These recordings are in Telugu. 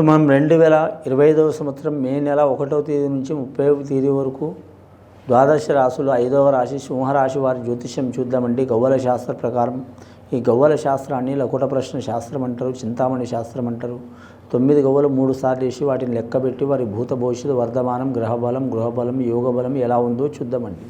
ఇప్పుడు మనం 2025వ సంవత్సరం మే నెల 1వ తేదీ నుంచి 30వ తేదీ వరకు ద్వాదశ రాశులు 5వ రాశి సింహరాశి వారి జ్యోతిష్యం చూద్దామండి. గవ్వల శాస్త్ర ప్రకారం ఈ గవ్వల శాస్త్రాన్ని లకుట ప్రశ్న శాస్త్రం అంటారు, చింతామణి శాస్త్రం అంటారు. 9 గవ్వలు 3 సార్లు వేసి వాటిని లెక్కబెట్టి వారి భూత భవిష్యత్తు వర్ధమానం గృహబలం యోగబలం ఎలా ఉందో చూద్దామండి.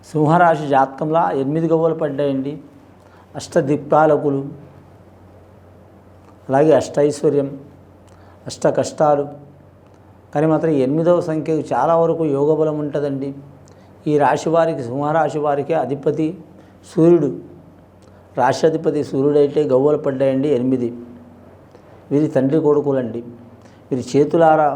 సింహరాశి జాతకంలో 8 గవ్వలు పడ్డాయండి. అష్టదిక్పాలకులు, అలాగే అష్టైశ్వర్యం, అష్ట కష్టాలు. కానీ మాత్రం 8వ సంఖ్యకు చాలా వరకు యోగబలం ఉంటుందండి. ఈ రాశి వారికి సింహరాశి వారికి అధిపతి సూర్యుడు, రాష్ట్రాధిపతి సూర్యుడైతే గవ్వలు పడ్డాయండి 8. వీరి తండ్రి కొడుకులండి. వీరి చేతులారా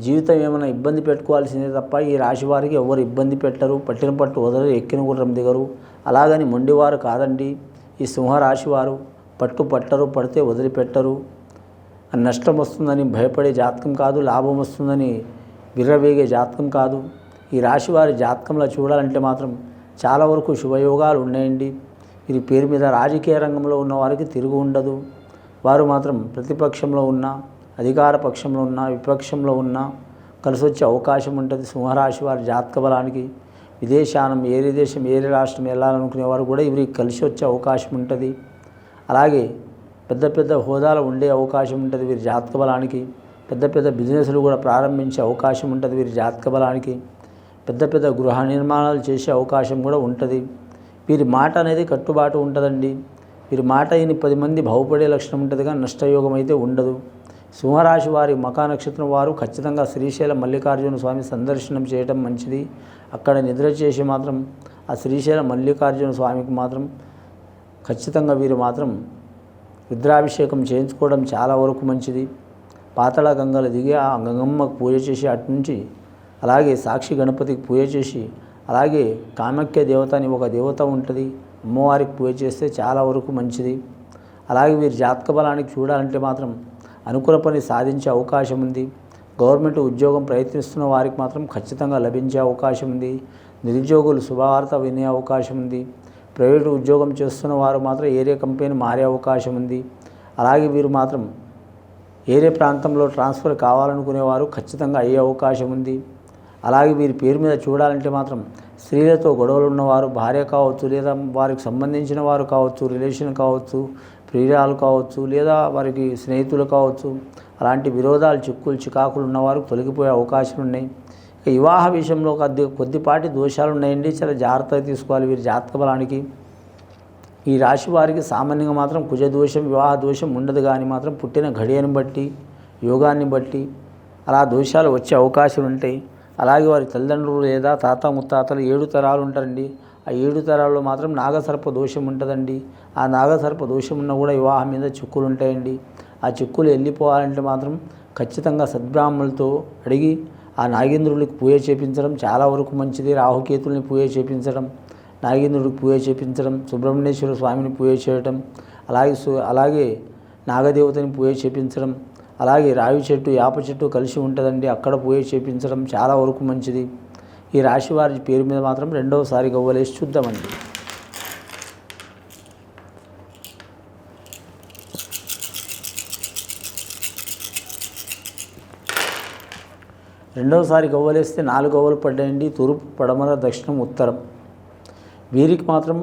జీవితం ఏమైనా ఇబ్బంది పెట్టుకోవాల్సిందే తప్ప ఈ రాశి వారికి ఎవరు ఇబ్బంది పెట్టరు, పట్టిన పట్టు వదలరు, ఎక్కిన గుర్రం దిగరు. అలాగని మొండివారు కాదండి ఈ సింహరాశి వారు. పట్టరు, పడితే వదిలిపెట్టరు. నష్టం వస్తుందని భయపడే జాతకం కాదు, లాభం వస్తుందని విర్రవేగే జాతకం కాదు. ఈ రాశి వారి జాతకంలో చూడాలంటే మాత్రం చాలా వరకు శుభయోగాలు ఉన్నాయండి. వీరి పేరు మీద రాజకీయ రంగంలో ఉన్న వారికి తిరుగు ఉండదు. వారు మాత్రం ప్రతిపక్షంలో ఉన్న, అధికార పక్షంలో ఉన్న, విపక్షంలో ఉన్న కలిసి వచ్చే అవకాశం ఉంటుంది. సింహరాశి వారి జాతక బలానికి విదేశానం ఏరే దేశం ఏరే రాష్ట్రం వెళ్ళాలనుకునేవారు కూడా వీరికి కలిసి వచ్చే అవకాశం ఉంటుంది. అలాగే పెద్ద పెద్ద హోదాలు ఉండే అవకాశం ఉంటుంది వీరి జాతక బలానికి. పెద్ద పెద్ద బిజినెస్లు కూడా ప్రారంభించే అవకాశం ఉంటుంది వీరి జాతక బలానికి. పెద్ద పెద్ద గృహ నిర్మాణాలు చేసే అవకాశం కూడా ఉంటుంది. వీరి మాట అనేది కట్టుబాటు ఉంటుందండి. వీరి మాట అయిన 10 మంది బాగుపడే లక్షణం ఉంటుంది, కానీ నష్టయోగం అయితే ఉండదు. సింహరాశి వారి మకా నక్షత్రం వారు ఖచ్చితంగా శ్రీశైలం మల్లికార్జున స్వామి సందర్శనం చేయడం మంచిది. అక్కడ నిద్ర చేసి మాత్రం ఆ శ్రీశైలం మల్లికార్జున స్వామికి మాత్రం ఖచ్చితంగా వీరు మాత్రం రుద్రాభిషేకం చేయించుకోవడం చాలా వరకు మంచిది. పాతాళ గంగలు దిగి ఆ గంగమ్మకు పూజ చేసి అటునుంచి అలాగే సాక్షి గణపతికి పూజ చేసి అలాగే కామాఖ్య దేవత అని ఒక దేవత ఉంటుంది, అమ్మవారికి పూజ చేస్తే చాలా వరకు మంచిది. అలాగే వీరి జాతక బలానికి చూడాలంటే మాత్రం అనుకూల పని సాధించే అవకాశం ఉంది. గవర్నమెంట్ ఉద్యోగం ప్రయత్నిస్తున్న వారికి మాత్రం ఖచ్చితంగా లభించే అవకాశం ఉంది. నిరుద్యోగులు శుభవార్త వినే అవకాశం ఉంది. ప్రైవేటు ఉద్యోగం చేస్తున్న వారు మాత్రం ఏరియా కంపెనీ మారే అవకాశం ఉంది. అలాగే వీరు మాత్రం ఏరే ప్రాంతంలో ట్రాన్స్ఫర్ కావాలనుకునేవారు ఖచ్చితంగా అయ్యే అవకాశం ఉంది. అలాగే వీరి పేరు మీద చూడాలంటే మాత్రం స్త్రీలతో గొడవలు ఉన్నవారు, భార్య కావచ్చు లేదా వారికి సంబంధించిన వారు కావచ్చు, రిలేషన్ కావచ్చు, ప్రియురాలు కావచ్చు లేదా వారికి స్నేహితులు కావచ్చు, అలాంటి విరోధాలు చికాకులు ఉన్నవారు తొలగిపోయే అవకాశాలు ఉన్నాయి. ఇక వివాహ విషయంలో కొద్దిపాటి దోషాలు ఉన్నాయండి, చాలా జాగ్రత్తగా తీసుకోవాలి వీరి జాతక బలానికి. ఈ రాశి వారికి సామాన్యంగా మాత్రం కుజ దోషం, వివాహ దోషం ఉండదు, కానీ మాత్రం పుట్టిన ఘడియను బట్టి, యోగాన్ని బట్టి అలా దోషాలు వచ్చే అవకాశాలు ఉంటాయి. అలాగే వారి తల్లిదండ్రులు లేదా తాత ముత్తాతలు 7 తరాలు ఉంటారండి. ఆ 7 తరాల్లో మాత్రం నాగసర్ప దోషం ఉంటుందండి. ఆ నాగసర్ప దోషం ఉన్నా కూడా వివాహం మీద చిక్కులు ఉంటాయండి. ఆ చిక్కులు వెళ్ళిపోవాలంటే మాత్రం ఖచ్చితంగా సద్బ్రాహ్మణులతో అడిగి ఆ నాగేంద్రుడికి పూజ చేపించడం చాలా వరకు మంచిది. రాహుకేతుల్ని పూజ చేపించడం, నాగేంద్రుడికి పూజ చేపించడం, సుబ్రహ్మణ్యేశ్వర స్వామిని పూజ చేయడం, అలాగే నాగదేవతని పూజ చేపించడం, అలాగే రావి చెట్టు యాప చెట్టు కలిసి ఉంటుందండి, అక్కడ పూజ చేపించడం చాలా వరకు మంచిది. ఈ రాశి వారి పేరు మీద మాత్రం 2వసారి గవ్వలేసి చూద్దామండి. రెండవసారి గవ్వలేస్తే 4 గవ్వలు పడ్డాయండి. తూర్పు, పడమర, దక్షిణం, ఉత్తరం. వీరికి మాత్రం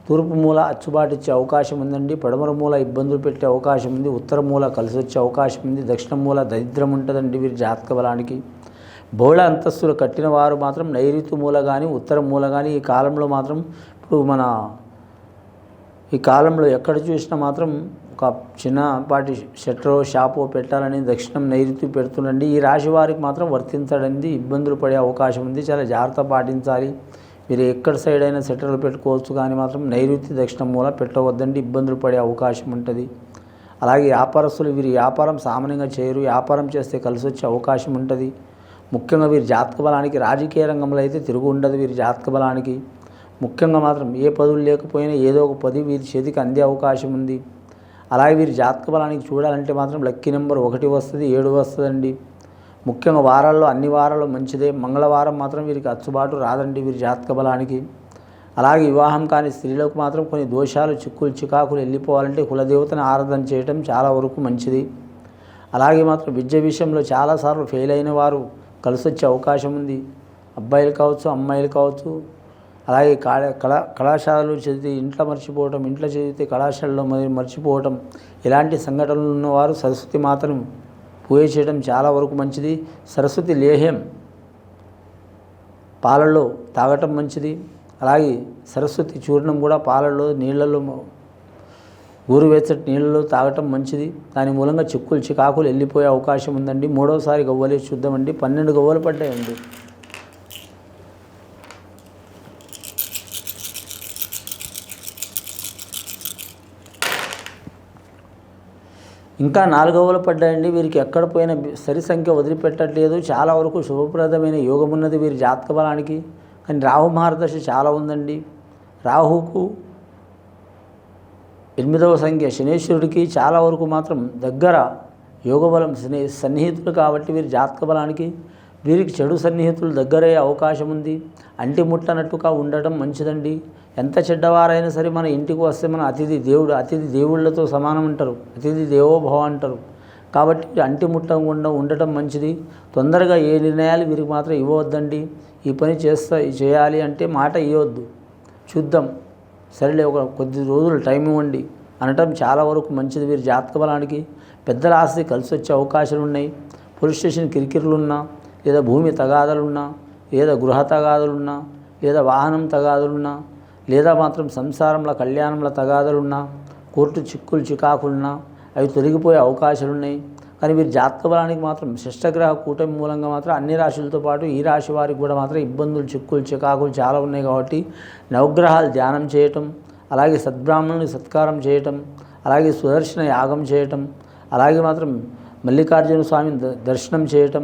తూర్పు మూల అచ్చుబాటిచ్చే అవకాశం ఉందండి. పడమర మూల ఇబ్బందులు పెట్టే అవకాశం ఉంది. ఉత్తర మూల కలిసి వచ్చే అవకాశం ఉంది. దక్షిణ మూల దరిద్రం ఉంటుందండి వీరి జాతక బలానికి. బహుళ అంతస్తులు కట్టిన వారు మాత్రం నైరుతి మూల కానీ ఉత్తర మూల కానీ ఈ కాలంలో మాత్రం ఇప్పుడు ఈ కాలంలో ఎక్కడ చూసినా మాత్రం ఒక చిన్నపాటి షట్టరో షాపో పెట్టాలని దక్షిణం నైరుతి పెడుతుండండి. ఈ రాశి వారికి మాత్రం వర్తించడండి, ఇబ్బందులు పడే అవకాశం ఉంది. చాలా జాగ్రత్త పాటించాలి. మీరు ఎక్కడ సైడ్ అయినా షట్టర్లు పెట్టుకోవచ్చు, కానీ మాత్రం నైరుతి దక్షిణం మూల పెట్టవద్దండి, ఇబ్బందులు పడే అవకాశం ఉంటుంది. అలాగే వ్యాపారస్తులు వీరి వ్యాపారం సామాన్యంగా చేయరు, వ్యాపారం చేస్తే కలిసి వచ్చే అవకాశం ఉంటుంది. ముఖ్యంగా వీరి జాతక బలానికి రాజకీయ రంగంలో అయితే తిరుగు ఉండదు. వీరి జాతక బలానికి ముఖ్యంగా మాత్రం ఏ పదవులు లేకపోయినా ఏదో ఒక పదవి వీరి చేతికి అందే అవకాశం ఉంది. అలాగే వీరి జాతక బలానికి చూడాలంటే మాత్రం లక్కీ నెంబర్ 1 వస్తుంది, 7 వస్తుందండి. ముఖ్యంగా వారాల్లో అన్ని వారాల్లో మంచిదే. మంగళవారం మాత్రం వీరికి అచ్చుబాటు రాదండి వీరి జాతక బలానికి. అలాగే వివాహం కాని స్త్రీలకు మాత్రం కొన్ని దోషాలు, చిక్కులు, చికాకులు వెళ్ళిపోవాలంటే కులదేవతను ఆరాధన చేయటం చాలా వరకు మంచిది. అలాగే మాత్రం విద్య విషయంలో చాలాసార్లు ఫెయిల్ అయిన వారు కలిసి వచ్చే అవకాశం ఉంది. అబ్బాయిలు కావచ్చు, అమ్మాయిలు కావచ్చు. అలాగే కళాశాలలు చదివితే ఇంట్లో మర్చిపోవటం, ఇంట్లో చదివితే కళాశాలలో మర్చిపోవటం, ఇలాంటి సంఘటనలు ఉన్నవారు సరస్వతి మాతను పూజ చేయడం చాలా వరకు మంచిది. సరస్వతి లేహ్యం పాలలో తాగటం మంచిది. అలాగే సరస్వతి చూర్ణం కూడా పాలలో, నీళ్ళలో, గోరువెచ్చటి నీళ్ళలో తాగటం మంచిది. దాని మూలంగా చిక్కులు, చికాకులు వెళ్ళిపోయే అవకాశం ఉందండి. మూడవసారి గవ్వలే చూద్దామండి. 12 గవ్వలు పడ్డాయండి. ఇంకా 4 గవ్వలు పడ్డాయండి. వీరికి ఎక్కడ పోయిన సరి సంఖ్య వదిలిపెట్టట్లేదు. చాలా వరకు శుభప్రదమైన యోగం ఉన్నది వీరి జాతక బలానికి. కానీ రాహు మహర్దశ చాలా ఉందండి. రాహుకు 8వ సంఖ్య శనేశ్వరుడికి చాలా వరకు మాత్రం దగ్గర యోగబలం సన్నిహితులు కాబట్టి వీరి జాతక బలానికి వీరికి చెడు సన్నిహితులు దగ్గరయ్యే అవకాశం ఉంది. అంటి ముట్టనట్టుగా ఉండటం మంచిదండి. ఎంత చెడ్డవారైనా సరే మన ఇంటికి వస్తే మన అతిథి దేవుళ్ళతో సమానం అంటారు. అతిథి దేవోభవ అంటారు. కాబట్టి అంటి ముట్టకుండా ఉండటం మంచిది. తొందరగా ఏ నిర్ణయాలు వీరికి మాత్రం ఇవ్వవద్దండి. ఈ పని చేయాలి అంటే మాట ఇవ్వద్దు, చూద్దాం, సరేలే ఒక కొద్ది రోజులు టైం ఇవ్వండి అనటం చాలా వరకు మంచిది. వీరి జాతక బలానికి పెద్దల ఆస్తి కలిసి వచ్చే అవకాశాలు ఉన్నాయి. పోలీస్ స్టేషన్ కిరికిరులున్నా, లేదా భూమి తగాదలున్నా, లేదా గృహ తగాదలున్నా, లేదా వాహనం తగాదలున్నా, లేదా మాత్రం సంసారంలో కళ్యాణంలో తగాదలున్నా, కోర్టు చిక్కులు, చికాకులున్నా అవి తొలగిపోయే అవకాశాలు ఉన్నాయి. కానీ వీరి జాతక బలానికి మాత్రం షష్టగ్రహ కూటమి మూలంగా మాత్రం అన్ని రాశులతో పాటు ఈ రాశి వారికి కూడా మాత్రం ఇబ్బందులు, చిక్కులు, చికాకులు చాలా ఉన్నాయి. కాబట్టి నవగ్రహాలు ధ్యానం చేయటం, అలాగే సద్బ్రాహ్మణుని సత్కారం చేయటం, అలాగే సుదర్శన యాగం చేయటం, అలాగే మాత్రం మల్లికార్జున స్వామిని దర్శనం చేయటం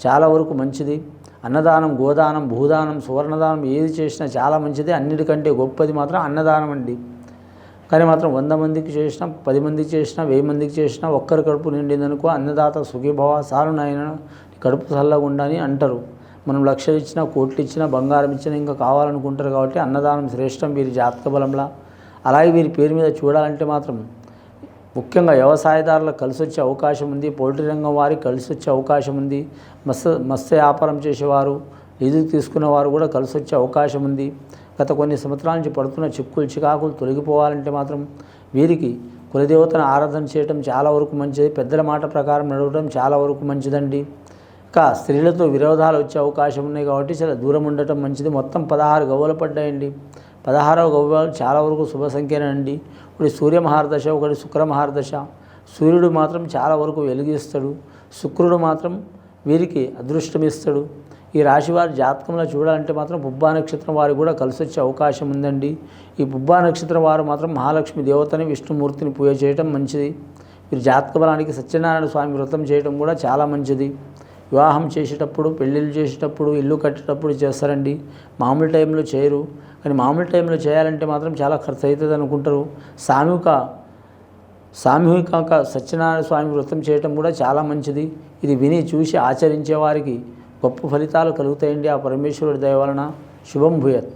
చాలా వరకు మంచిది. అన్నదానం, గోదానం, భూదానం, సువర్ణదానం ఏది చేసినా చాలా మంచిది. అన్నిటికంటే గొప్పది మాత్రం అన్నదానం అండి. కానీ మాత్రం 100 మందికి చేసినా, 10 మందికి చేసినా, 1000 మందికి చేసినా ఒక్కరి కడుపు నిండిందనుకో అన్నదాత సుఖీభవ సారు నాయన కడుపు చల్లగుండా అని అంటారు. మనం లక్షలు ఇచ్చినా, కోట్లు ఇచ్చినా, బంగారం ఇచ్చినా ఇంకా కావాలనుకుంటారు. కాబట్టి అన్నదానం శ్రేష్టం వీరి జాతక బలంలా. అలాగే వీరి పేరు మీద చూడాలంటే మాత్రం ముఖ్యంగా వ్యవసాయదారులకు కలిసి వచ్చే అవకాశం ఉంది. పౌల్ట్రీ రంగం వారికి కలిసి వచ్చే అవకాశం ఉంది. మత్స్య వ్యాపారం చేసేవారు, లీజుకు తీసుకున్నవారు కూడా కలిసి వచ్చే అవకాశం ఉంది. గత కొన్ని సంవత్సరాల నుంచి పడుతున్న చిక్కులు, చికాకులు తొలగిపోవాలంటే మాత్రం వీరికి కులదేవతను ఆరాధన చేయడం చాలా వరకు మంచిది. పెద్దల మాట ప్రకారం నడవడం చాలా వరకు మంచిదండి. ఇంకా స్త్రీలతో విరోధాలు వచ్చే అవకాశం ఉన్నాయి కాబట్టి చాలా దూరం ఉండటం మంచిది. మొత్తం 16 గవ్వలు పడ్డాయండి. 16వ గవ్వలు చాలా వరకు శుభ సంఖ్యనండి. ఒకటి సూర్య మహారదశ, ఒకటి శుక్ర మహారదశ. సూర్యుడు మాత్రం చాలా వరకు వెలుగిస్తాడు, శుక్రుడు మాత్రం వీరికి అదృష్టం ఇస్తాడు. ఈ రాశివారి జాతకంలో చూడాలంటే మాత్రం పుబ్బా నక్షత్రం వారికి కూడా కలిసి వచ్చే అవకాశం ఉందండి. ఈ పుబ్బా నక్షత్రం వారు మాత్రం మహాలక్ష్మి దేవతని, విష్ణుమూర్తిని పూజ చేయడం మంచిది. వీరి జాతక బలానికి సత్యనారాయణ స్వామి వ్రతం చేయడం కూడా చాలా మంచిది. వివాహం చేసేటప్పుడు, పెళ్ళిళ్ళు చేసేటప్పుడు, ఇల్లు కట్టేటప్పుడు చేస్తారండి. మామూలు టైంలో చేయరు. కానీ మామూలు టైంలో చేయాలంటే మాత్రం చాలా ఖర్చు అవుతుంది అనుకుంటారు. సామూహిక సత్యనారాయణ స్వామి వ్రతం చేయటం కూడా చాలా మంచిది. ఇది విని చూసి ఆచరించే వారికి గొప్ప ఫలితాలు కలుగుతాయండి. ఆ పరమేశ్వరుడి దయ వలన. శుభం భూయత్.